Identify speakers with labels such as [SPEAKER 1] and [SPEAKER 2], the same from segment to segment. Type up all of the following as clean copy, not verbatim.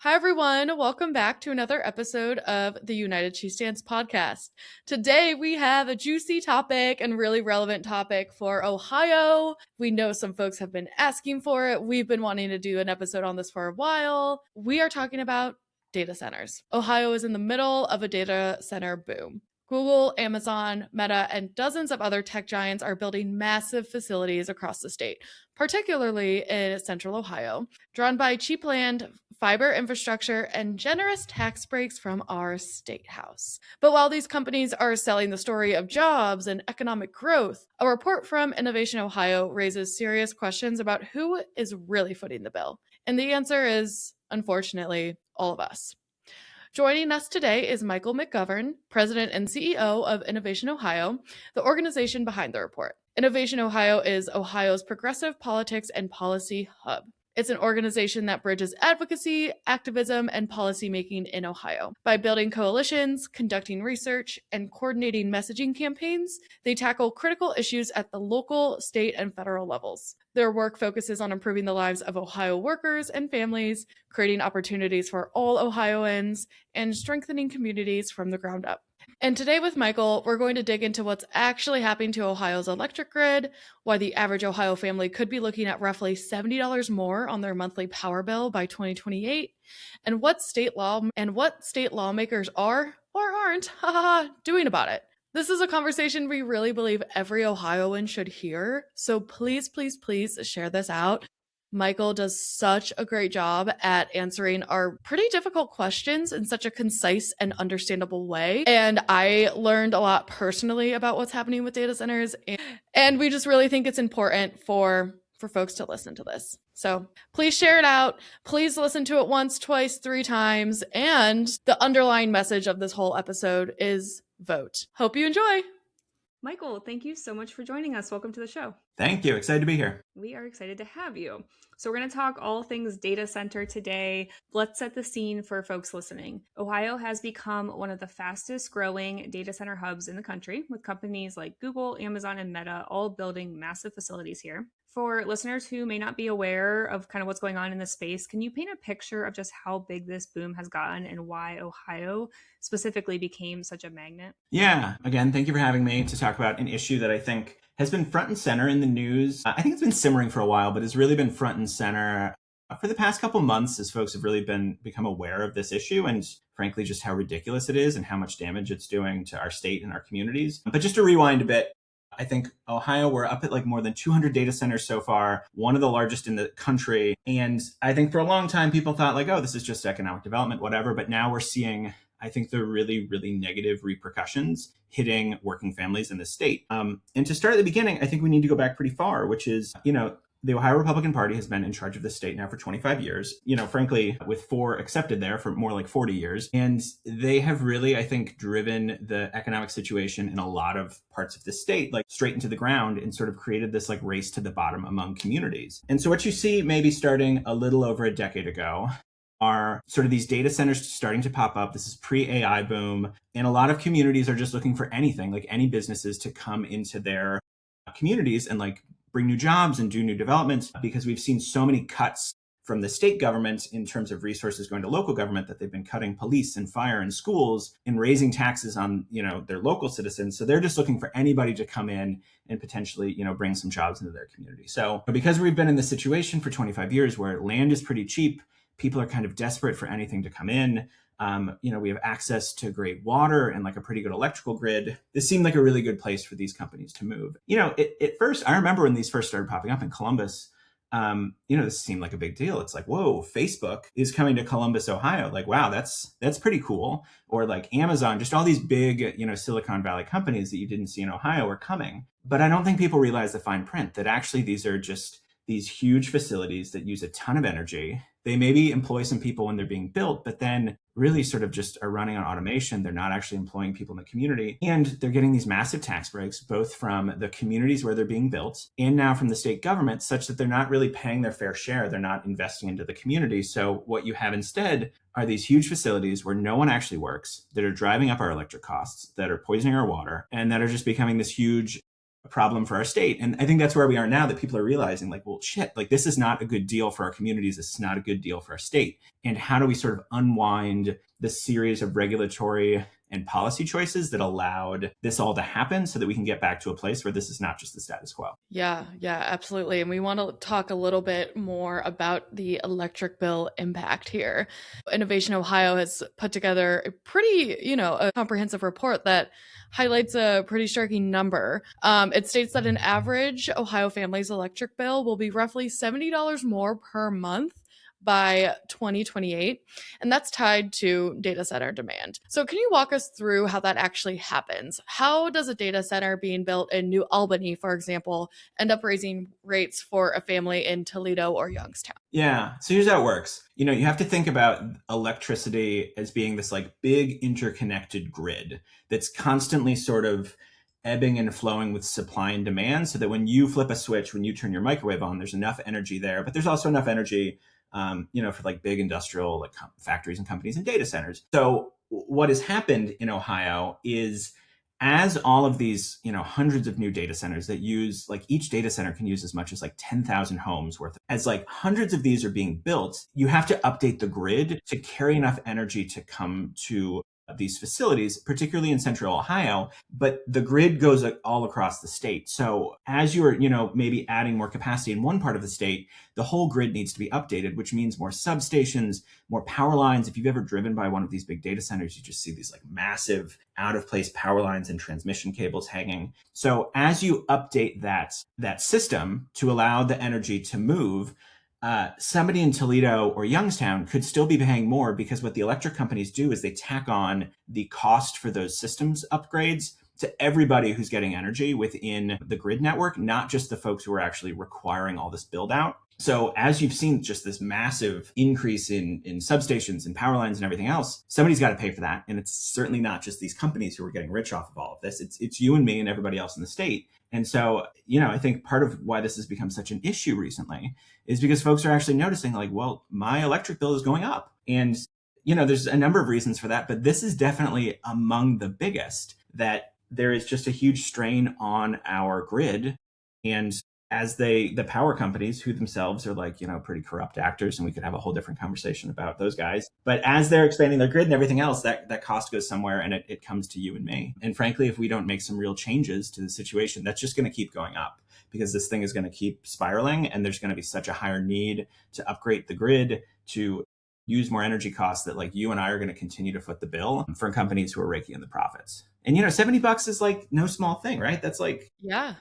[SPEAKER 1] Hi, everyone. Welcome back to another episode of the United She Stands podcast. Today, we have a juicy topic and really relevant topic for Ohio. We know some folks have been asking for it. We've been wanting to do an episode on this for a while. We are talking about data centers. Ohio is in the middle of a data center boom. Google, Amazon, Meta, and dozens of other tech giants are building massive facilities across the state, particularly in central Ohio, drawn by cheap land, fiber infrastructure, and generous tax breaks from our state house. But while these companies are selling the story of jobs and economic growth, a report from Innovation Ohio raises serious questions about who is really footing the bill. And the answer is, unfortunately, all of us. Joining us today is Michael McGovern, President and CEO of Innovation Ohio, the organization behind the report. Innovation Ohio is Ohio's progressive politics and policy hub. It's an organization that bridges advocacy, activism, and policymaking in Ohio. By building coalitions, conducting research, and coordinating messaging campaigns, they tackle critical issues at the local, state, and federal levels. Their work focuses on improving the lives of Ohio workers and families, creating opportunities for all Ohioans, and strengthening communities from the ground up. And today with Michael, we're going to dig into what's actually happening to Ohio's electric grid, why the average Ohio family could be looking at roughly $70 more on their monthly power bill by 2028, and what state lawmakers are or aren't doing about it. This is a conversation we really believe every Ohioan should hear, so please, please, please share this out. Michael does such a great job at answering our pretty difficult questions in such a concise and understandable way. And I learned a lot personally about what's happening with data centers. And we just really think it's important for folks to listen to this. So please share it out. Please listen to it once, twice, 3 times. And the underlying message of this whole episode is vote. Hope you enjoy.
[SPEAKER 2] Michael, thank you so much for joining us. Welcome to the show.
[SPEAKER 3] Thank you. Excited to be here.
[SPEAKER 2] We are excited to have you. So we're going to talk all things data center today. Let's set the scene for folks listening. Ohio has become one of the fastest growing data center hubs in the country, with companies like Google, Amazon, and Meta all building massive facilities here. For listeners who may not be aware of kind of what's going on in this space, can you paint a picture of just how big this boom has gotten and why Ohio specifically became such a magnet?
[SPEAKER 3] Yeah. Again, thank you for having me to talk about an issue that I think has been front and center in the news. I think it's been simmering for a while, but has really been front and center for the past couple months as folks have really become aware of this issue and frankly, just how ridiculous it is and how much damage it's doing to our state and our communities. But just to rewind a bit, I think Ohio, we're up at like more than 200 data centers so far, one of the largest in the country. And I think for a long time, people thought like, oh, this is just economic development, whatever. But now we're seeing, I think, the really, really negative repercussions hitting working families in the state. And to start at the beginning, I think we need to go back pretty far, which is, the Ohio Republican Party has been in charge of the state now for 25 years, frankly, with 4 accepted there for more like 40 years. And they have really, I think, driven the economic situation in a lot of parts of the state, like straight into the ground and sort of created this like race to the bottom among communities. And so what you see maybe starting a little over a decade ago are sort of these data centers starting to pop up. This is pre-AI boom. And a lot of communities are just looking for anything, like any businesses to come into their communities and like bring new jobs and do new developments, because we've seen so many cuts from the state government in terms of resources going to local government that they've been cutting police and fire and schools and raising taxes on, their local citizens. So they're just looking for anybody to come in and potentially, bring some jobs into their community. So because we've been in this situation for 25 years where land is pretty cheap, people are kind of desperate for anything to come in. We have access to great water and like a pretty good electrical grid. This seemed like a really good place for these companies to move. At first, I remember when these first started popping up in Columbus, this seemed like a big deal. It's like, whoa, Facebook is coming to Columbus, Ohio. Like, wow, that's pretty cool. Or like Amazon, just all these big, Silicon Valley companies that you didn't see in Ohio are coming. But I don't think people realize the fine print that actually these are just these huge facilities that use a ton of energy. They maybe employ some people when they're being built, but then really sort of just are running on automation. They're not actually employing people in the community. And they're getting these massive tax breaks, both from the communities where they're being built and now from the state government, such that they're not really paying their fair share. They're not investing into the community. So what you have instead are these huge facilities where no one actually works, that are driving up our electric costs, that are poisoning our water, and that are just becoming this huge a problem for our state. And I think that's where we are now, that people are realizing like, well, shit, like this is not a good deal for our communities. This is not a good deal for our state. And how do we sort of unwind the series of regulatory and policy choices that allowed this all to happen so that we can get back to a place where this is not just the status quo?
[SPEAKER 1] Yeah, absolutely. And we want to talk a little bit more about the electric bill impact here. Innovation Ohio has put together a pretty, a comprehensive report that highlights a pretty striking number. It states that an average Ohio family's electric bill will be roughly $70 more per month by 2028, and that's tied to data center demand. So can you walk us through how that actually happens? How does a data center being built in New Albany, for example, end up raising rates for a family in Toledo or Youngstown?
[SPEAKER 3] Yeah. So here's how it works. You have to think about electricity as being this like big interconnected grid that's constantly sort of ebbing and flowing with supply and demand, so that when you flip a switch, when you turn your microwave on, there's enough energy there, but there's also enough energy for like big industrial like factories and companies and data centers. So what has happened in Ohio is, as all of these, hundreds of new data centers that use, like each data center can use as much as like 10,000 homes worth, as like hundreds of these are being built, you have to update the grid to carry enough energy to come to these facilities, particularly in central Ohio, but the grid goes all across the state. So as you're, maybe adding more capacity in one part of the state, the whole grid needs to be updated, which means more substations, more power lines. If you've ever driven by one of these big data centers, you just see these like massive out of place power lines and transmission cables hanging. So as you update that system to allow the energy to move, somebody in Toledo or Youngstown could still be paying more, because what the electric companies do is they tack on the cost for those systems upgrades to everybody who's getting energy within the grid network, not just the folks who are actually requiring all this build out. So as you've seen just this massive increase in substations and power lines and everything else, somebody's got to pay for that. And it's certainly not just these companies who are getting rich off of all of this. It's you and me and everybody else in the state. And so, I think part of why this has become such an issue recently is because folks are actually noticing like, well, my electric bill is going up. And, there's a number of reasons for that, but this is definitely among the biggest, that there is just a huge strain on our grid. And as the power companies, who themselves are like, pretty corrupt actors, and we could have a whole different conversation about those guys. But as they're expanding their grid and everything else, that cost goes somewhere, and it comes to you and me. And frankly, if we don't make some real changes to the situation, that's just going to keep going up, because this thing is going to keep spiraling, and there's going to be such a higher need to upgrade the grid, to use more energy costs, that like you and I are going to continue to foot the bill for companies who are raking in the profits. And, $70 is like no small thing, right? That's like,
[SPEAKER 1] Yeah.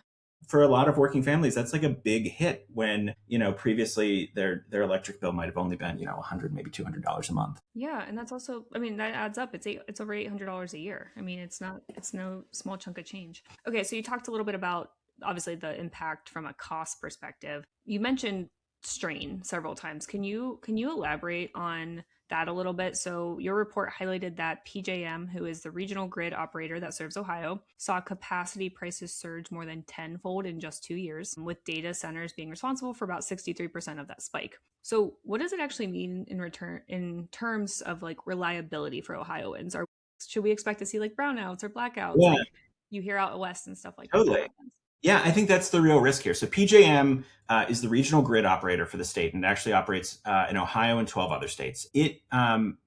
[SPEAKER 3] For a lot of working families, that's like a big hit, when, previously their electric bill might have only been, $100, maybe $200 a month.
[SPEAKER 2] Yeah. And that's also, that adds up. It's over $800 a year. It's no small chunk of change. Okay. So you talked a little bit about, obviously, the impact from a cost perspective. You mentioned strain several times. Can you elaborate on that a little bit? So your report highlighted that PJM, who is the regional grid operator that serves Ohio, saw capacity prices surge more than tenfold in just 2 years, with data centers being responsible for about 63% of that spike. So what does it actually mean in terms of like reliability for Ohioans? Or should we expect to see like brownouts or blackouts,
[SPEAKER 3] Yeah,
[SPEAKER 2] like you hear out west and stuff like
[SPEAKER 3] totally.
[SPEAKER 2] that?
[SPEAKER 3] Yeah, I think that's the real risk here. So PJM is the regional grid operator for the state, and it actually operates in Ohio and 12 other states. It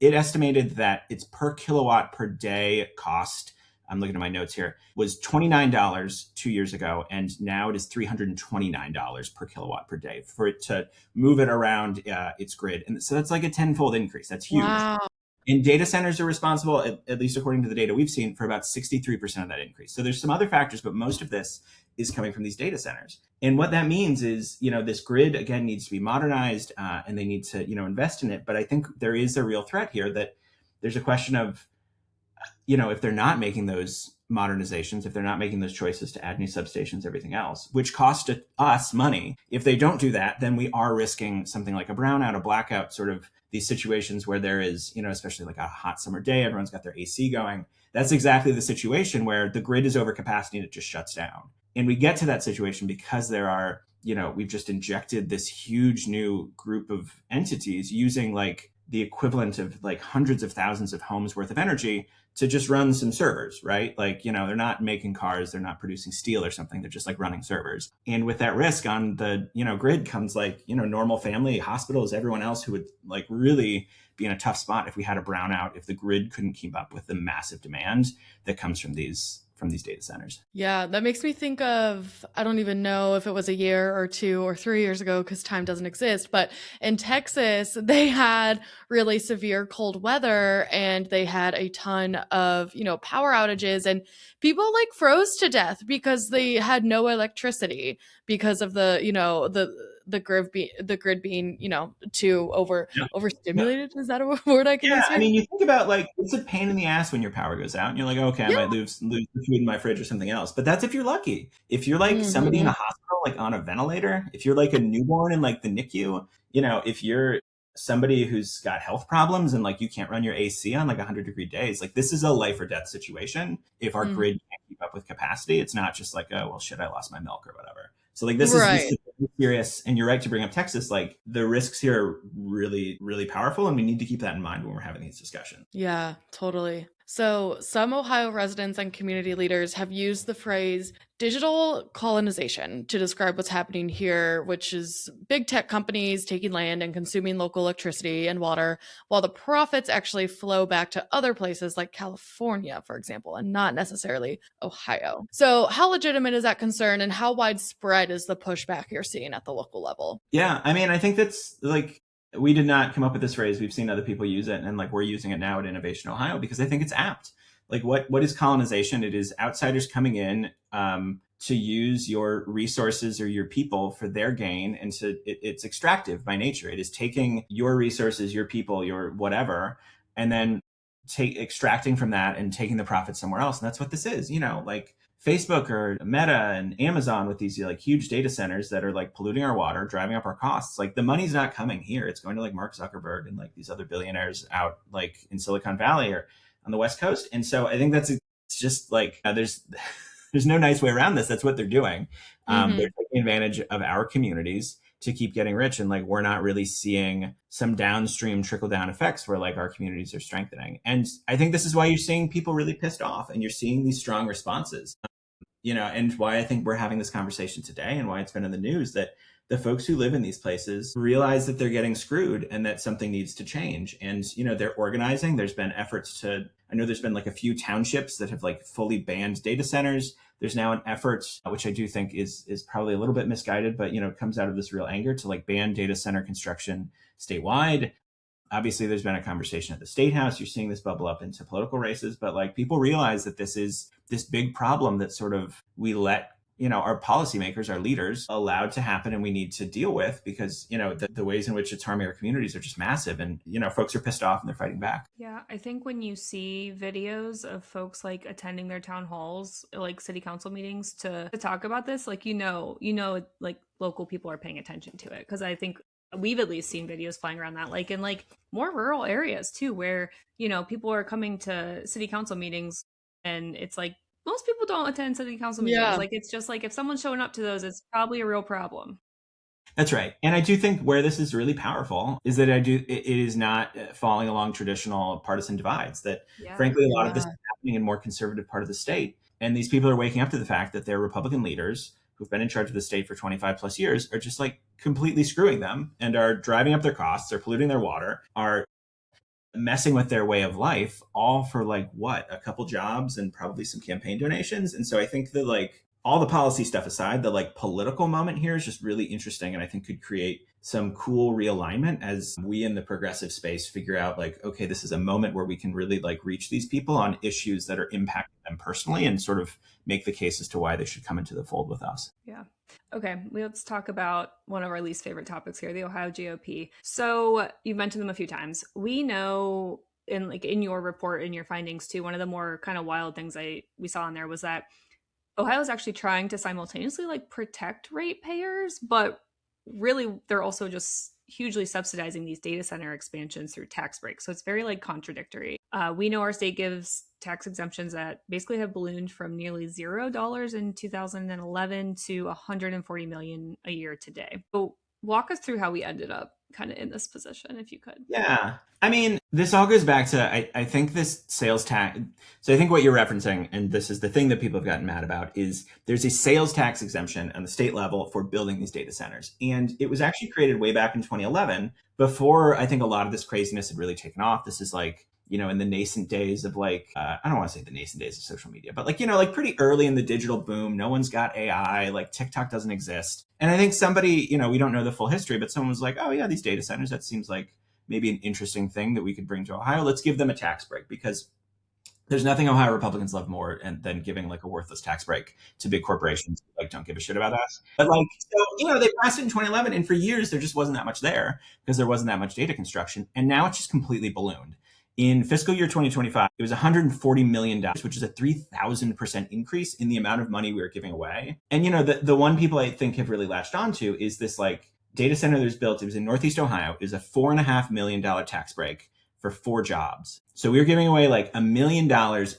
[SPEAKER 3] estimated that its per kilowatt per day cost, I'm looking at my notes here, was $29 2 years ago, and now it is $329 per kilowatt per day for it to move it around its grid. And so that's like a tenfold increase. That's huge.
[SPEAKER 1] Wow.
[SPEAKER 3] And data centers are responsible, at least according to the data we've seen, for about 63% of that increase. So there's some other factors, but most of this is coming from these data centers. And what that means is, this grid, again, needs to be modernized, and they need to, invest in it. But I think there is a real threat here, that there's a question of, if they're not making those modernizations, if they're not making those choices to add new substations, everything else, which cost us money, if they don't do that, then we are risking something like a brownout, a blackout, sort of these situations where there is, especially like a hot summer day, everyone's got their AC going. That's exactly the situation where the grid is over capacity and it just shuts down. And we get to that situation because there are, we've just injected this huge new group of entities using like the equivalent of like hundreds of thousands of homes worth of energy to just run some servers, right? Like, they're not making cars, they're not producing steel or something, they're just like running servers. And with that risk on the, grid comes like, normal family, hospitals, everyone else who would like really be in a tough spot if we had a brownout, if the grid couldn't keep up with the massive demand that comes from these data centers.
[SPEAKER 1] Yeah, that makes me think of, I don't even know if it was a year or 2 or 3 years ago because time doesn't exist, but in Texas, they had really severe cold weather and they had a ton of, power outages, and people like froze to death because they had no electricity because of the grid being, too overstimulated. Is that a word I can use here?
[SPEAKER 3] I mean, you think about like, it's a pain in the ass when your power goes out and you're like, okay, I
[SPEAKER 1] Yeah.
[SPEAKER 3] might lose the food in my fridge or something else. But that's if you're lucky. If you're like somebody in a hospital, like on a ventilator, if you're like a newborn in like the NICU, if you're somebody who's got health problems and like you can't run your AC on like 100-degree days, like this is a life or death situation. If our grid can't keep up with capacity, it's not just like, oh, well, shit, I lost my milk or whatever. So like this is serious, and you're right to bring up Texas. Like the risks here are really, really powerful, and we need to keep that in mind when we're having these discussions.
[SPEAKER 1] Yeah, totally. So some Ohio residents and community leaders have used the phrase digital colonization to describe what's happening here, which is big tech companies taking land and consuming local electricity and water, while the profits actually flow back to other places like California, for example, and not necessarily Ohio. So how legitimate is that concern, and how widespread is the pushback you're seeing at the local level?
[SPEAKER 3] Yeah, I mean, I think that's like, we did not come up with this phrase. We've seen other people use it, and like we're using it now at Innovation Ohio because I think it's apt. Like what is colonization? It is outsiders coming in to use your resources or your people for their gain, and it's extractive by nature. It is taking your resources, your people, your whatever, and then extracting from that and taking the profit somewhere else. And that's what this is. Like Facebook or Meta and Amazon with these like huge data centers that are like polluting our water, driving up our costs. Like the money's not coming here. It's going to like Mark Zuckerberg and like these other billionaires out like in Silicon Valley or on the West Coast. And so I think it's just like, there's no nice way around this. That's what they're doing. They're taking advantage of our communities to keep getting rich. And like, we're not really seeing some downstream trickle down effects where like our communities are strengthening. And I think this is why you're seeing people really pissed off and you're seeing these strong responses. And why I think we're having this conversation today and why it's been in the news, that the folks who live in these places realize that they're getting screwed and that something needs to change. And, they're organizing. There's been efforts I know there's been like a few townships that have like fully banned data centers. There's now an effort, which I do think is probably a little bit misguided, but, it comes out of this real anger to like ban data center construction statewide. Obviously, there's been a conversation at the state house. You're seeing this bubble up into political races, but like people realize that this is this big problem that sort of we let, our policymakers, our leaders allowed to happen, and we need to deal with because, the ways in which it's harming our communities are just massive, and, folks are pissed off and they're fighting back.
[SPEAKER 2] Yeah, I think when you see videos of folks like attending their town halls, like city council meetings to talk about this, like, like local people are paying attention to it. Because I think we've at least seen videos flying around that, like in like more rural areas too, where, people are coming to city council meetings and it's like, most people don't attend city council meetings.
[SPEAKER 1] Yeah.
[SPEAKER 2] Like, it's just like, if someone's showing up to those, it's probably a real problem.
[SPEAKER 3] That's right. And I do think where this is really powerful is that it is not falling along traditional partisan divides, that frankly, a lot of this is happening in more conservative part of the state. And these people are waking up to the fact that their Republican leaders who've been in charge of the state for 25 plus years are just like completely screwing them and are driving up their costs, are polluting their water, are messing with their way of life, all for like what, a couple jobs and probably some campaign donations. And so I think that like all the policy stuff aside, the like political moment here is just really interesting, and I think could create some cool realignment as we in the progressive space figure out like, okay, this is a moment where we can really like reach these people on issues that are impacting them personally and sort of make the case as to why they should come into the fold with us.
[SPEAKER 2] Yeah. Okay, let's talk about one of our least favorite topics here, the Ohio GOP. So you've mentioned them a few times. We know in your report, in your findings too, one of the more kind of wild things we saw in there was that Ohio is actually trying to simultaneously like protect ratepayers, but really they're also just hugely subsidizing these data center expansions through tax breaks. So it's very like contradictory. We know our state gives tax exemptions that basically have ballooned from nearly $0 in 2011 to $140 million a year today. So Walk us through how we ended up kind of in this position, if you could.
[SPEAKER 3] Yeah. I mean, this all goes back to, I think this sales tax. So I think what you're referencing, and this is the thing that people have gotten mad about, is there's a sales tax exemption on the state level for building these data centers. And it was actually created way back in 2011, before I think a lot of this craziness had really taken off. This is like, in the nascent days of like, I don't want to say the nascent days of social media, but like, like pretty early in the digital boom. No one's got AI, like TikTok doesn't exist. And I think somebody, we don't know the full history, but someone was like, oh yeah, these data centers, that seems like maybe an interesting thing that we could bring to Ohio. Let's give them a tax break, because there's nothing Ohio Republicans love more than giving like a worthless tax break to big corporations who like don't give a shit about us. But like, so, they passed it in 2011, and for years there just wasn't that much there because there wasn't that much data construction. And now it's just completely ballooned. In fiscal year 2025, it was $140 million, which is a 3,000% increase in the amount of money we were giving away. And, the one people I think have really latched onto is this like data center that was built. It was in Northeast Ohio. It was a $4.5 million tax break for 4 jobs. So we were giving away like $1 million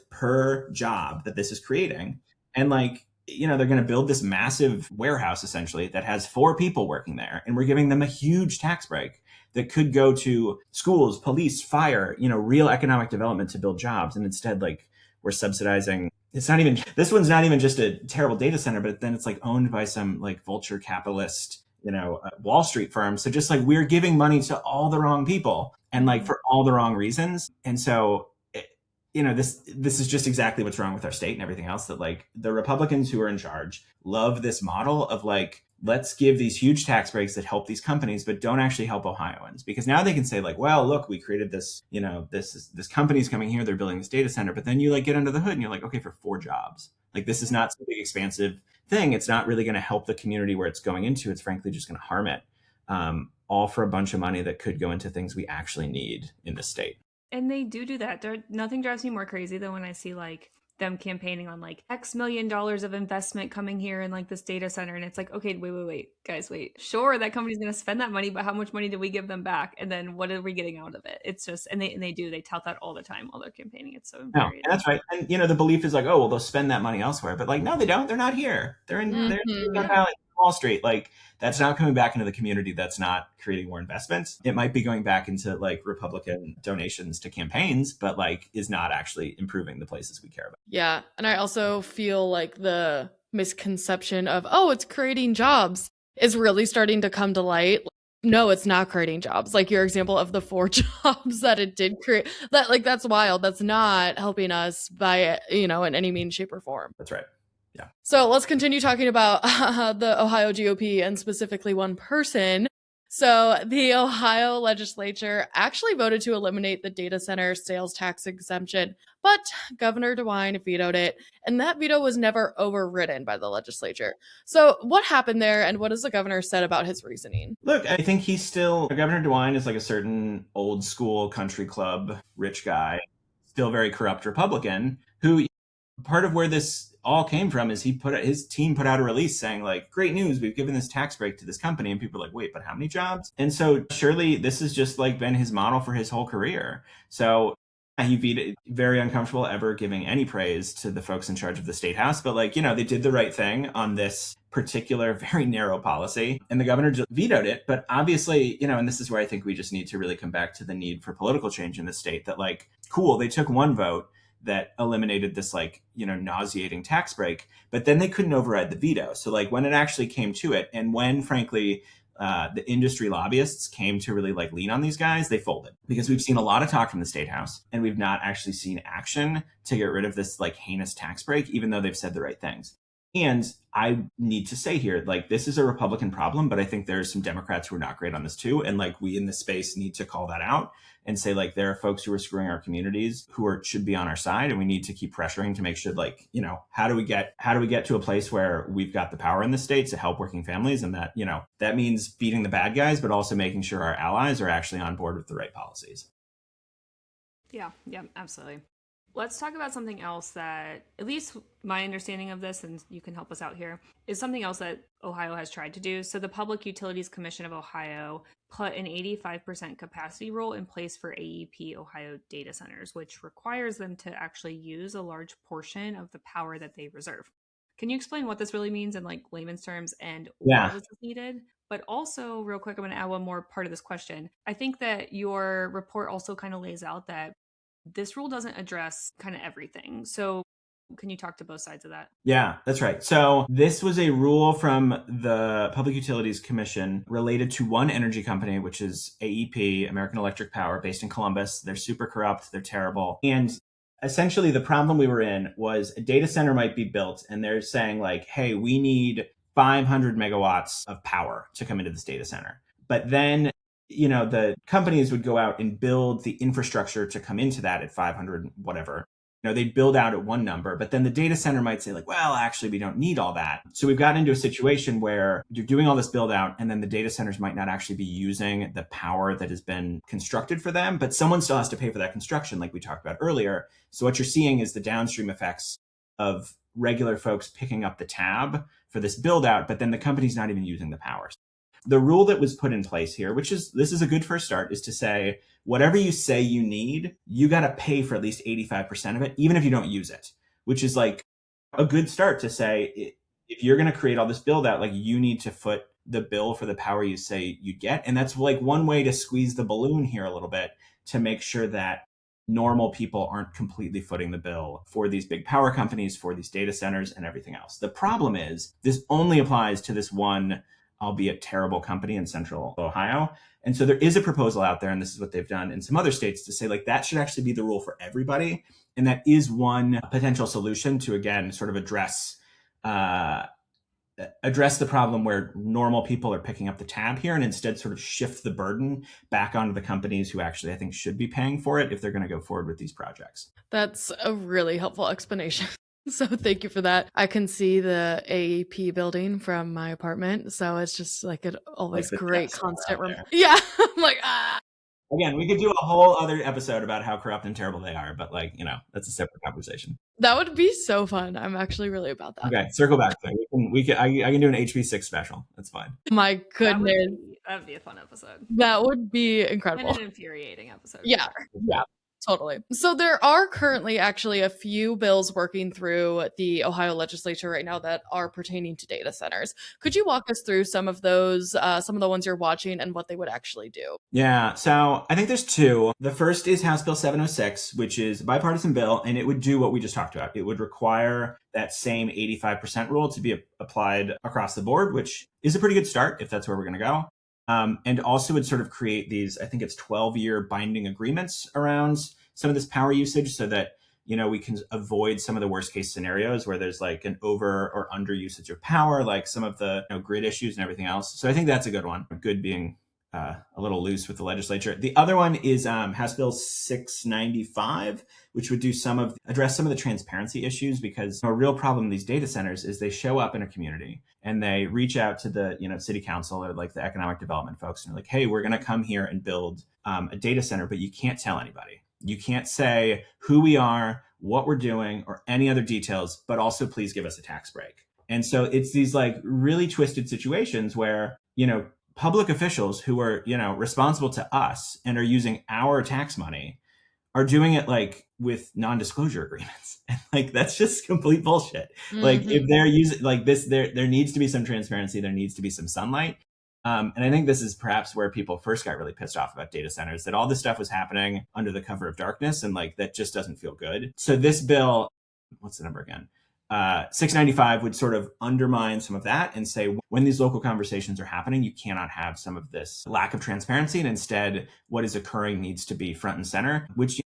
[SPEAKER 3] per job that this is creating. And like, they're going to build this massive warehouse essentially that has 4 people working there. And we're giving them a huge tax break that could go to schools, police, fire, real economic development to build jobs. And instead, like, we're subsidizing. This one's not even just a terrible data center, but then it's like owned by some like vulture capitalist, Wall Street firm. So just like we're giving money to all the wrong people and like for all the wrong reasons. And so, this is just exactly what's wrong with our state and everything else, that like the Republicans who are in charge love this model of like, let's give these huge tax breaks that help these companies, but don't actually help Ohioans. Because now they can say like, well, look, we created this, this company's coming here, they're building this data center. But then you like get under the hood and you're like, okay, for 4 jobs, like this is not some big expansive thing. It's not really going to help the community where it's going into. It's frankly just going to harm it, all for a bunch of money that could go into things we actually need in the state.
[SPEAKER 2] And they do that. Nothing drives me more crazy than when I see like them campaigning on like X million dollars of investment coming here in like this data center. And it's like, okay, wait, guys, wait. Sure, that company's going to spend that money, but how much money do we give them back? And then what are we getting out of it? It's just, and they tout that all the time while they're campaigning. It's so infuriating.
[SPEAKER 3] No, and that's right. And the belief is like, oh, well, they'll spend that money elsewhere. But like, no, they don't. They're not here. They're in Wall Street. Like, that's not coming back into the community. That's not creating more investments. It might be going back into like Republican donations to campaigns, but like is not actually improving the places we care about.
[SPEAKER 1] Yeah. And I also feel like the misconception of, oh, it's creating jobs is really starting to come to light. No, it's not creating jobs. Like your example of the 4 jobs that it did create, that like, that's wild. That's not helping us by, in any means, shape, or form.
[SPEAKER 3] That's right. Yeah.
[SPEAKER 1] So let's continue talking about the Ohio GOP and specifically one person. So the Ohio legislature actually voted to eliminate the data center sales tax exemption, but Governor DeWine vetoed it, and that veto was never overridden by the legislature. So what happened there, and what has the governor said about his reasoning?
[SPEAKER 3] Look, I think Governor DeWine is like a certain old school country club rich guy, still very corrupt Republican, who part of where this all came from is his team put out a release saying like, great news, we've given this tax break to this company. And people are like, wait, but how many jobs? And so surely this has just like been his model for his whole career. So he vetoed, very uncomfortable ever giving any praise to the folks in charge of the state house. But like, they did the right thing on this particular very narrow policy, and the governor just vetoed it. But obviously, and this is where I think we just need to really come back to the need for political change in the state, that like, cool, they took one vote that eliminated this like, nauseating tax break, but then they couldn't override the veto. So like when it actually came to it, and when frankly, the industry lobbyists came to really like lean on these guys, they folded, because we've seen a lot of talk from the state house and we've not actually seen action to get rid of this like heinous tax break, even though they've said the right things. And I need to say here, like, this is a Republican problem, but I think there's some Democrats who are not great on this too. And like, we in this space need to call that out and say, like, there are folks who are screwing our communities who should be on our side. And we need to keep pressuring to make sure, like, how do we get to a place where we've got the power in the state to help working families? And that, that means beating the bad guys, but also making sure our allies are actually on board with the right policies.
[SPEAKER 2] Yeah, absolutely. Let's talk about something else that, at least my understanding of this, and you can help us out here, is something else that Ohio has tried to do. So the Public Utilities Commission of Ohio put an 85% capacity rule in place for AEP Ohio data centers, which requires them to actually use a large portion of the power that they reserve. Can you explain what this really means in like layman's terms and why this is needed? But also, real quick, I'm going to add one more part of this question. I think that your report also kind of lays out that this rule doesn't address kind of everything. So can you talk to both sides of that?
[SPEAKER 3] Yeah, that's right. So this was a rule from the Public Utilities Commission related to one energy company, which is AEP, American Electric Power, based in Columbus. They're super corrupt. They're terrible. And essentially the problem we were in was a data center might be built and they're saying like, hey, we need 500 megawatts of power to come into this data center. But then, the companies would go out and build the infrastructure to come into that at 500, whatever. They'd build out at one number, but then the data center might say like, well, actually, we don't need all that. So we've gotten into a situation where you're doing all this build out and then the data centers might not actually be using the power that has been constructed for them, but someone still has to pay for that construction like we talked about earlier. So what you're seeing is the downstream effects of regular folks picking up the tab for this build out, but then the company's not even using the power. The rule that was put in place here, this is a good first start, is to say, whatever you say you need, you got to pay for at least 85% of it, even if you don't use it, which is like a good start to say, if you're going to create all this build out, like you need to foot the bill for the power you say you get. And that's like one way to squeeze the balloon here a little bit to make sure that normal people aren't completely footing the bill for these big power companies, for these data centers and everything else. The problem is this only applies to this one, albeit terrible company in central Ohio. And so there is a proposal out there, and this is what they've done in some other states, to say like that should actually be the rule for everybody. And that is one potential solution to, again, sort of address the problem where normal people are picking up the tab here and instead sort of shift the burden back onto the companies who actually, I think, should be paying for it if they're going to go forward with these projects.
[SPEAKER 1] That's a really helpful explanation. So thank you for that. I can see the AEP building from my apartment. So it's just like an always
[SPEAKER 3] Like
[SPEAKER 1] great constant.
[SPEAKER 3] there.
[SPEAKER 1] Yeah. I'm like,
[SPEAKER 3] Again, we could do a whole other episode about how corrupt and terrible they are, but that's a separate conversation.
[SPEAKER 1] That would be so fun. I'm actually really about that.
[SPEAKER 3] Okay, circle back. I can do an HB6 special. That's fine.
[SPEAKER 1] My goodness.
[SPEAKER 2] That would be a fun episode.
[SPEAKER 1] That would be incredible.
[SPEAKER 2] And an infuriating episode.
[SPEAKER 1] Yeah. Yeah. Totally. So there are currently actually a few bills working through the Ohio legislature right now that are pertaining to data centers. Could you walk us through some of those, some of the ones you're watching and what they would actually do?
[SPEAKER 3] Yeah. So I think there's two. The first is House Bill 706, which is a bipartisan bill, and it would do what we just talked about. It would require that same 85% rule to be applied across the board, which is a pretty good start if that's where we're going to go. And also would sort of create these, I think it's 12-year binding agreements around some of this power usage so that, we can avoid some of the worst case scenarios where there's like an over or under usage of power, like some of the grid issues and everything else. So I think that's a good one. Good being a little loose with the legislature. The other one is House Bill 695, which would address some of the transparency issues, because a real problem in these data centers is they show up in a community and they reach out to the city council or like the economic development folks and they're like, hey, we're going to come here and build a data center, but you can't tell anybody. You can't say who we are, what we're doing, or any other details, but also please give us a tax break. And so it's these like really twisted situations where, public officials who are, responsible to us and are using our tax money are doing it like with non-disclosure agreements. And like, that's just complete bullshit. Mm-hmm. Like if they're using like this, there needs to be some transparency. There needs to be some sunlight. And I think this is perhaps where people first got really pissed off about data centers, that all this stuff was happening under the cover of darkness. And like, that just doesn't feel good. So this bill, what's the number again? 695 would sort of undermine some of that and say, when these local conversations are happening, you cannot have some of this lack of transparency. And instead, what is occurring needs to be front and center, which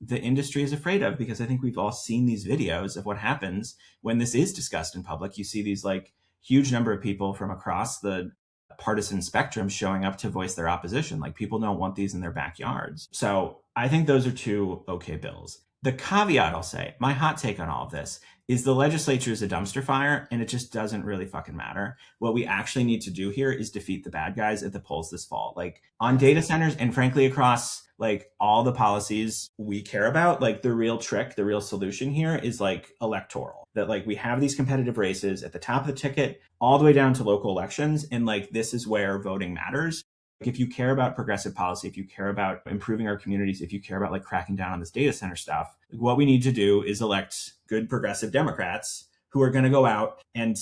[SPEAKER 3] the industry is afraid of, because I think we've all seen these videos of what happens when this is discussed in public. You see these like huge number of people from across the partisan spectrum showing up to voice their opposition. Like, people don't want these in their backyards. So I think those are two okay bills. The caveat I'll say, my hot take on all of this, is the legislature is a dumpster fire and it just doesn't really fucking matter. What we actually need to do here is defeat the bad guys at the polls this fall. Like on data centers and frankly across like all the policies we care about, like the real trick, the real solution here is like electoral. That like we have these competitive races at the top of the ticket all the way down to local elections. And like this is where voting matters. If you care about progressive policy, if you care about improving our communities, if you care about like cracking down on this data center stuff, what we need to do is elect good progressive Democrats who are going to go out and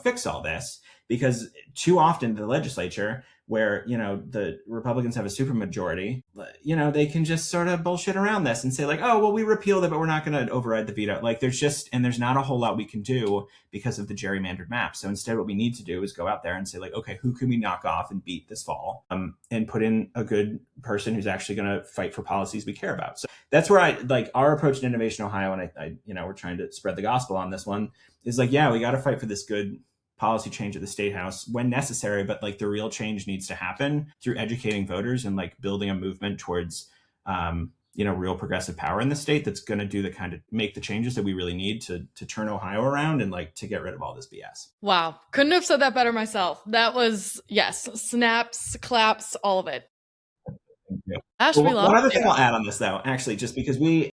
[SPEAKER 3] fix all this. because too often the legislature, where, the Republicans have a supermajority, they can just sort of bullshit around this and say like, oh, well, we repealed it, but we're not going to override the veto. Like there's not a whole lot we can do because of the gerrymandered map. So instead what we need to do is go out there and say like, okay, who can we knock off and beat this fall, and put in a good person who's actually going to fight for policies we care about. So that's where our approach to Innovation Ohio, and I we're trying to spread the gospel on this one, is like, yeah, we got to fight for this good policy change at the state house when necessary, but like the real change needs to happen through educating voters and like building a movement towards real progressive power in the state that's going to do the kind of make the changes that we really need to turn Ohio around and like to get rid of all this BS.
[SPEAKER 1] Wow, couldn't have said that better myself. That was, yes, snaps, claps, all of it. Ash,
[SPEAKER 3] one other thing I'll add on this though, actually, just because we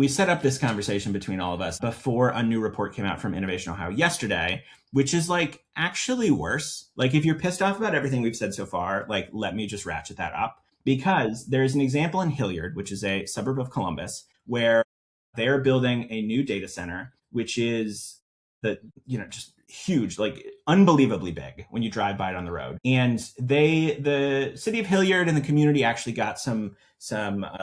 [SPEAKER 3] set up this conversation between all of us before a new report came out from Innovation Ohio yesterday, which is like actually worse. Like if you're pissed off about everything we've said so far, like let me just ratchet that up, because there's an example in Hilliard, which is a suburb of Columbus, where they're building a new data center, which is just huge, like unbelievably big when you drive by it on the road. And the city of Hilliard and the community actually got some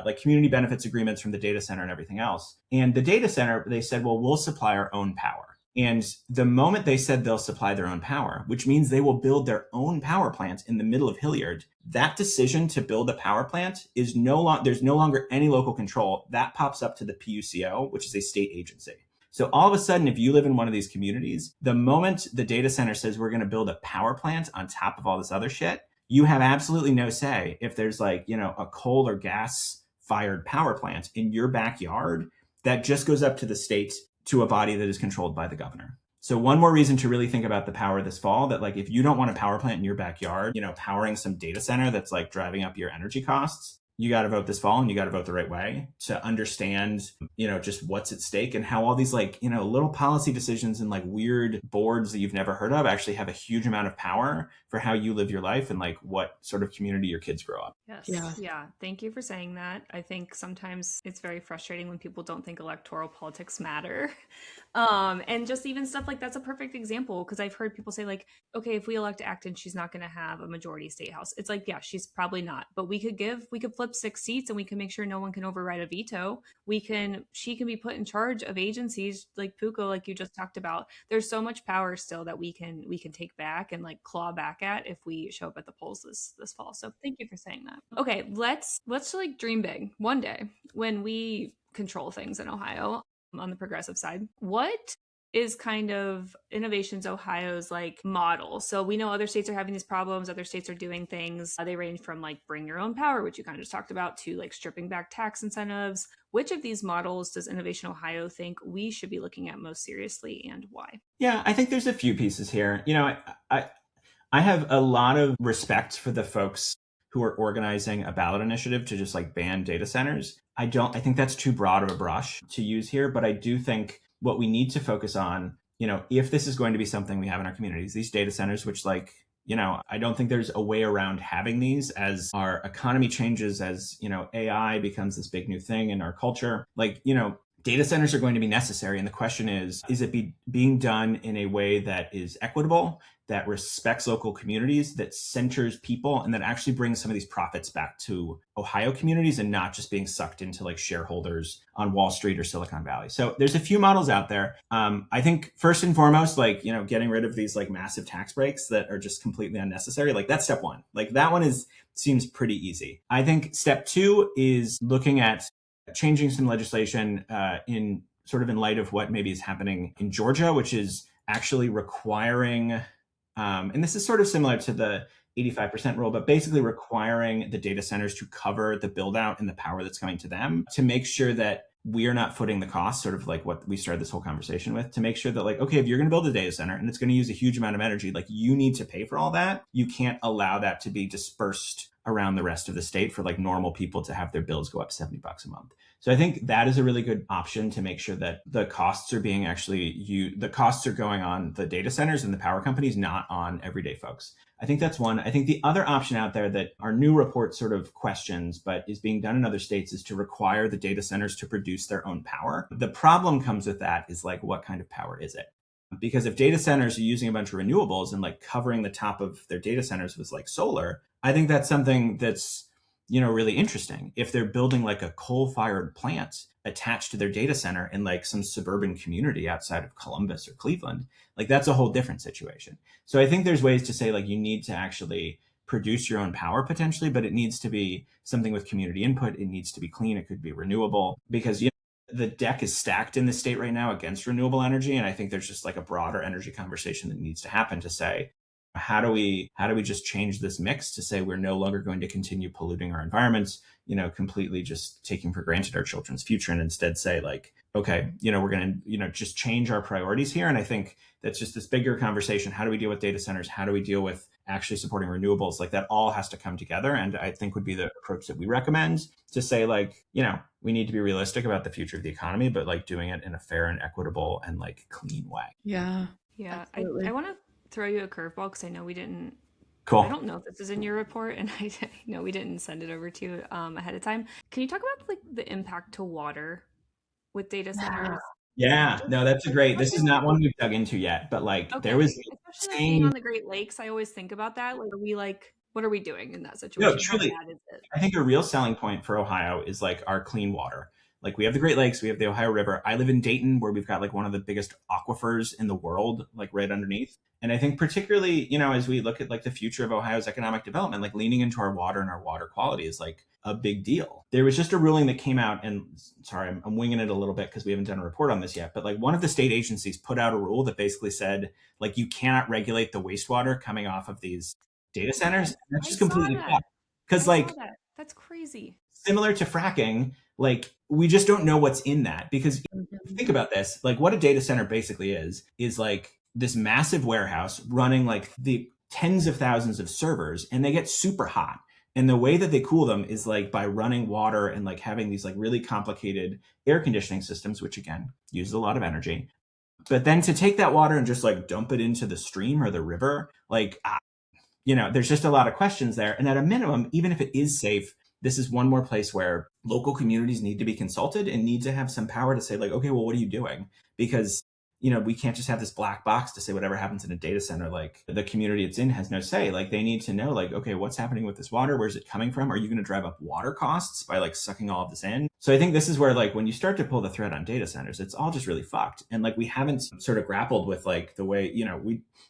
[SPEAKER 3] like community benefits agreements from the data center and everything else. And the data center, they said, well, we'll supply our own power. And the moment they said they'll supply their own power, which means they will build their own power plant in the middle of Hilliard, that decision to build a power plant is there's no longer any local control. That pops up to the PUCO, which is a state agency. So all of a sudden, if you live in one of these communities, the moment the data center says we're going to build a power plant on top of all this other shit, you have absolutely no say if there's like, a coal or gas fired power plant in your backyard that just goes up to the state, to a body that is controlled by the governor. So one more reason to really think about the power this fall, that like if you don't want a power plant in your backyard, powering some data center that's like driving up your energy costs, you got to vote this fall, and you got to vote the right way to understand, just what's at stake and how all these like, little policy decisions and like weird boards that you've never heard of actually have a huge amount of power for how you live your life and like what sort of community your kids grow up.
[SPEAKER 2] Yes. Yeah. Thank you for saying that. I think sometimes it's very frustrating when people don't think electoral politics matter. And just even stuff like that's a perfect example, because I've heard people say like, okay, if we elect Acton, she's not going to have a majority state house. It's like, yeah, she's probably not, but we could flip 6 seats and we can make sure no one can override a veto. She can be put in charge of agencies like PUCO, like you just talked about. There's so much power still that we can take back and like claw back at if we show up at the polls this fall. So thank you for saying that. Okay, let's like dream big one day when we control things in Ohio on the progressive side. What is kind of Innovations Ohio's like model? So we know other states are having these problems, other states are doing things. They range from like bring your own power, which you kind of just talked about, to like stripping back tax incentives. Which of these models does Innovation Ohio think we should be looking at most seriously, and why?
[SPEAKER 3] Yeah, I think there's a few pieces here. I have a lot of respect for the folks who are organizing a ballot initiative to just like ban data centers. I think that's too broad of a brush to use here, but I do think what we need to focus on, if this is going to be something we have in our communities, these data centers, which like, I don't think there's a way around having these as our economy changes, as, AI becomes this big new thing in our culture. Like, data centers are going to be necessary. And the question is it being done in a way that is equitable, that respects local communities, that centers people, and that actually brings some of these profits back to Ohio communities and not just being sucked into like shareholders on Wall Street or Silicon Valley. So there's a few models out there. I think first and foremost, like, getting rid of these like massive tax breaks that are just completely unnecessary. Like that's step one. Like that one seems pretty easy. I think step two is looking at changing some legislation in light of what maybe is happening in Georgia, which is actually requiring, and this is sort of similar to the 85% rule, but basically requiring the data centers to cover the build out and the power that's coming to them, to make sure that we are not footing the cost, sort of like what we started this whole conversation with, to make sure that like, okay, if you're going to build a data center and it's going to use a huge amount of energy, like you need to pay for all that. You can't allow that to be dispersed around the rest of the state for like normal people to have their bills go up $70 a month. So I think that is a really good option to make sure that the costs are being the costs are going on the data centers and the power companies, not on everyday folks. I think that's one. I think the other option out there that our new report sort of questions, but is being done in other states, is to require the data centers to produce their own power. The problem comes with that is like, what kind of power is it? Because if data centers are using a bunch of renewables and like covering the top of their data centers with like solar, I think that's something that's, really interesting. If they're building like a coal-fired plant attached to their data center in like some suburban community outside of Columbus or Cleveland, like that's a whole different situation. So I think there's ways to say like you need to actually produce your own power potentially, but it needs to be something with community input. It needs to be clean. It could be renewable because the deck is stacked in the state right now against renewable energy. And I think there's just like a broader energy conversation that needs to happen to say, how do we just change this mix to say we're no longer going to continue polluting our environments, completely just taking for granted our children's future, and instead say like, okay, we're going to, just change our priorities here. And I think that's just this bigger conversation. How do we deal with data centers? How do we deal with actually supporting renewables? Like that all has to come together. And I think would be the approach that we recommend to say like, we need to be realistic about the future of the economy, but like doing it in a fair and equitable and like clean way.
[SPEAKER 1] Yeah.
[SPEAKER 2] Yeah. I want to throw you a curveball because I know we didn't.
[SPEAKER 3] Cool.
[SPEAKER 2] I don't know if this is in your report, and I know we didn't send it over to you ahead of time. Can you talk about like the impact to water with data centers?
[SPEAKER 3] Yeah, no, that's this is not one we've dug into yet, but like there was
[SPEAKER 2] especially being on the Great Lakes, I always think about that. Like, what are we doing in that situation?
[SPEAKER 3] No, truly,
[SPEAKER 2] how bad is it?
[SPEAKER 3] I think a real selling point for Ohio is like our clean water. Like we have the Great Lakes, we have the Ohio River. I live in Dayton, where we've got like one of the biggest aquifers in the world, like right underneath. And I think particularly, as we look at like the future of Ohio's economic development, like leaning into our water and our water quality is like a big deal. There was just a ruling that came out, and sorry, I'm winging it a little bit because we haven't done a report on this yet, but like one of the state agencies put out a rule that basically said like you cannot regulate the wastewater coming off of these data centers. And that's just completely fucked. Because like
[SPEAKER 2] that's crazy.
[SPEAKER 3] Similar to fracking, like we just don't know what's in that, because if you think about this, like what a data center basically is like this massive warehouse running like the tens of thousands of servers, and they get super hot. And the way that they cool them is like by running water and like having these like really complicated air conditioning systems, which again uses a lot of energy. But then to take that water and just like dump it into the stream or the river, like, there's just a lot of questions there. And at a minimum, even if it is safe, this is one more place where local communities need to be consulted and need to have some power to say like, okay, well, what are you doing? Because, we can't just have this black box to say whatever happens in a data center, like the community it's in has no say. Like they need to know like, okay, what's happening with this water? Where's it coming from? Are you going to drive up water costs by like sucking all of this in? So I think this is where like when you start to pull the thread on data centers, it's all just really fucked. And like we haven't sort of grappled with like the way,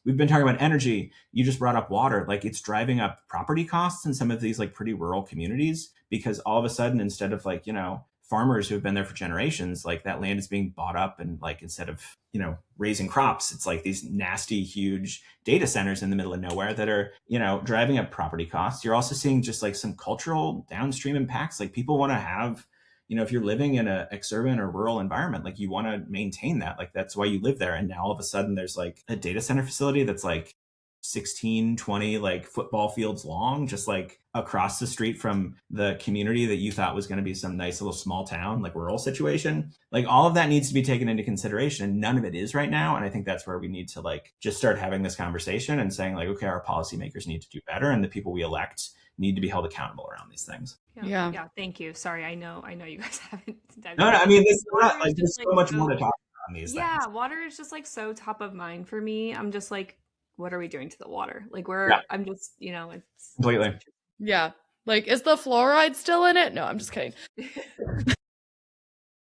[SPEAKER 3] we've been talking about energy. You just brought up water. Like it's driving up property costs in some of these like pretty rural communities, because all of a sudden, instead of like, farmers who have been there for generations, like that land is being bought up, and like instead of raising crops, it's like these nasty huge data centers in the middle of nowhere that are driving up property costs. You're also seeing just like some cultural downstream impacts. Like people want to have, if you're living in a exurban or rural environment, like you want to maintain that, like that's why you live there. And now all of a sudden there's like a data center facility that's like 16, 20 like football fields long, just like across the street from the community that you thought was going to be some nice little small town, like rural situation. Like all of that needs to be taken into consideration, and none of it is right now. And I think that's where we need to like just start having this conversation and saying like, okay, our policymakers need to do better, and the people we elect need to be held accountable around these things.
[SPEAKER 2] Yeah. Thank you. Sorry. I know you guys haven't.
[SPEAKER 3] No, I mean, there's so much more to talk about on these things.
[SPEAKER 2] Yeah. Water is just like so top of mind for me. I'm just like, what are we doing to the water? Like I'm just, it's
[SPEAKER 3] completely.
[SPEAKER 1] Yeah. Like, is the fluoride still in it? No, I'm just kidding.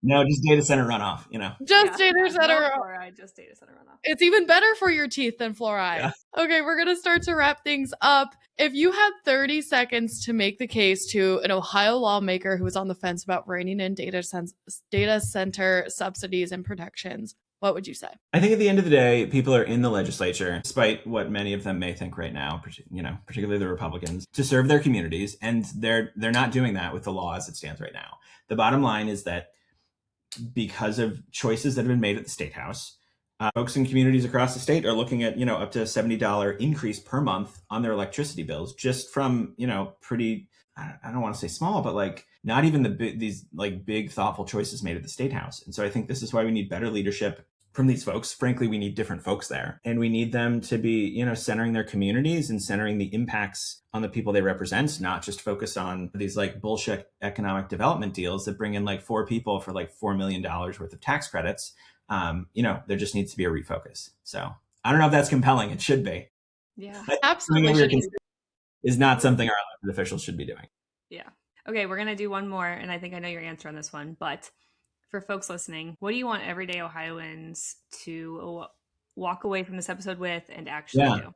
[SPEAKER 3] No, just data center runoff,
[SPEAKER 1] Just data center
[SPEAKER 2] runoff.
[SPEAKER 1] It's even better for your teeth than fluoride. Yeah. Okay, we're going to start to wrap things up. If you had 30 seconds to make the case to an Ohio lawmaker who is on the fence about reining in data center subsidies and protections, what would you say? I
[SPEAKER 3] think at the end of the day, people are in the legislature, despite what many of them may think right now, particularly the Republicans, to serve their communities. And they're not doing that with the law as it stands right now. The bottom line is that because of choices that have been made at the State House, folks in communities across the state are looking at, up to $70 increase per month on their electricity bills, just from, pretty, I don't want to say small, but like not even these like big thoughtful choices made at the State House. And so I think this is why we need better leadership from these folks. Frankly, we need different folks there, and we need them to be, centering their communities and centering the impacts on the people they represent, not just focus on these like bullshit economic development deals that bring in like 4 people for like $4 million worth of tax credits. there just needs to be a refocus. So I don't know if that's compelling. It should be.
[SPEAKER 2] Yeah,
[SPEAKER 1] absolutely.
[SPEAKER 3] Is not something our elected officials should be doing.
[SPEAKER 2] Yeah. Okay, we're going to do one more, and I think I know your answer on this one, but for folks listening, what do you want everyday Ohioans to walk away from this episode with and actually do?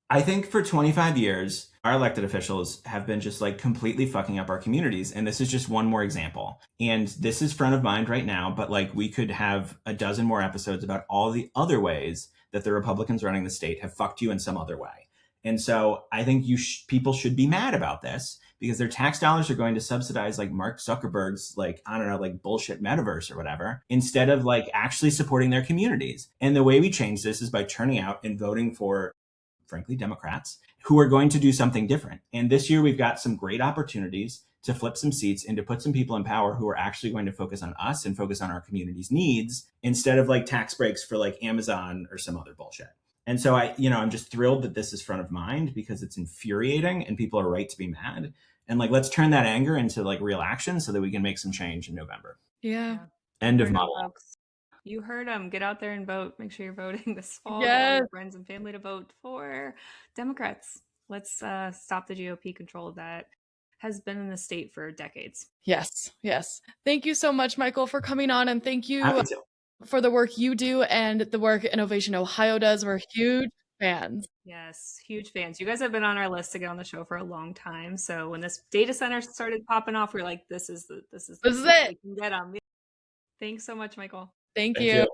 [SPEAKER 3] I think for 25 years, our elected officials have been just like completely fucking up our communities. And this is just one more example. And this is front of mind right now, but like we could have a dozen more episodes about all the other ways that the Republicans running the state have fucked you in some other way. And so I think people should be mad about this because their tax dollars are going to subsidize like Mark Zuckerberg's like, I don't know, like bullshit metaverse or whatever, instead of like actually supporting their communities. And the way we change this is by turning out and voting for, frankly, Democrats who are going to do something different. And this year we've got some great opportunities to flip some seats and to put some people in power who are actually going to focus on us and focus on our community's needs instead of like tax breaks for like Amazon or some other bullshit. And so I'm just thrilled that this is front of mind because it's infuriating and people are right to be mad. And like, let's turn that anger into like real action so that we can make some change in November.
[SPEAKER 1] Yeah.
[SPEAKER 3] End of model.
[SPEAKER 2] Folks. You heard them. Get out there and vote. Make sure you're voting this fall.
[SPEAKER 1] Yes.
[SPEAKER 2] Get all your friends and family to vote for Democrats. Let's stop the GOP control that has been in the state for decades.
[SPEAKER 1] Yes. Thank you so much, Michael, for coming on, and thank you for the work you do and the work Innovation Ohio does. We're huge fans.
[SPEAKER 2] Yes, huge fans. You guys have been on our list to get on the show for a long time. So when this data center started popping off, we're like, this is it.
[SPEAKER 1] We can
[SPEAKER 2] get them. Thanks so much, Michael.
[SPEAKER 1] Thank you.